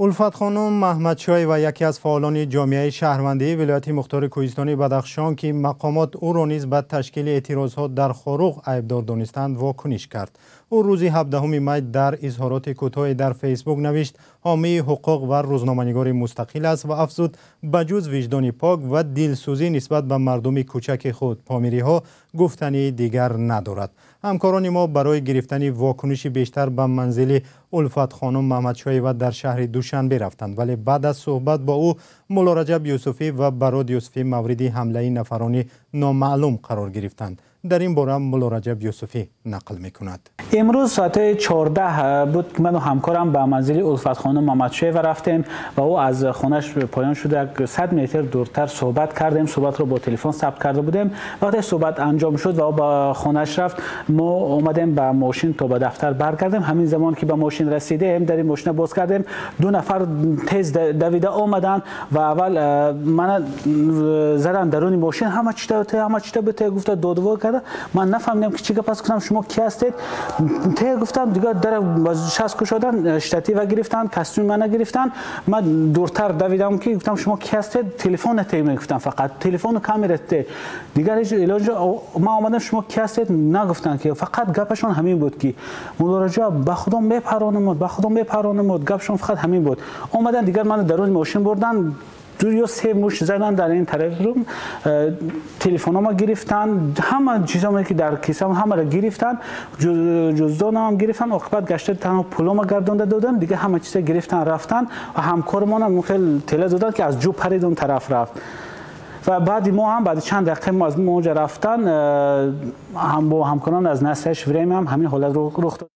الفت خانم محمدشاه و یکی از فعالان جامعه شهروندی ولایت مختار کوهستانی بدخشان که مقامات او را نیز به تشکیل اعتراضات در خاروق عیبدار دانستند واکنش کرد. او روز 17 می در اظهارات کوتاهی در فیسبوک نوشت حامی حقوق و روزنامه‌نگار مستقل است و افزود بجز وجدان پاک و دلسوزی نسبت به مردم کوچک خود پامیری ها گفتنی دیگر ندارد. همکاران ما برای گرفتن واکنش بیشتر به منزل الفت خانم محمدشاه و در شهر دوشنبه رفتند، ولی بعد از صحبت با او مولا رجب یوسفی و براد یوسفی مورد حمله نفران نامعلوم قرار گرفتند. در این باره مولا رجب یوسفی نقل می‌کند. امروز ساعت 14 بود که من و همکارم به منزل الفت خانم محمدشاه رفتیم و او از خانه‌اش پایان شده 100 متر دورتر صحبت کردیم. صحبت رو با تلفن ثبت کرده بودیم. وقتی صحبت انجام شد و او به خانه‌اش رفت، ما اومدیم به ماشین تا به دفتر برگردیم. همین زمان که به ماشین رسیدیم در این ماشین باز کردیم، دو نفر تیز دویده آمدن و اول من زدن درون ماشین، همه چی تو گفت دادوار کرده. من نفهمیدم که چی گپ، گفتم شما کی هستید؟ ته گفتم دیگه در شاس کشادن، اشتاتی و گرفتن، کاستوم منو گرفتن. من دورتر دویدم که گفتم شما کی هستید؟ تلفن تیم گفتم، فقط تلفن و کامرت دیگر هیچ علاج. ما اومدم شما کی هستید؟ نگفتن که، فقط گپشون همین بود که مولا رجب به خدا میپرانم، گپشون فقط همین بود. اومدن دیگر من درون ماشین بردن، دو یا سه مش زدن در این طرف رو، تلفن‌ها گرفتن، همه چیزایی که در کیسم همه را گرفتن، جزدانم هم گرفتن. عاقبت گشته تنها پولم گردونده دادن دیگه، همه چیز گرفتن رفتن و همکارمان هم خیلی تله دادن که از جو پرید اون طرف رفت. و بعد ما هم بعد چند دقیقه ما از اونجا رفتن، هم با همکاران از نسش وریم هم همین حالت رو رخ داد.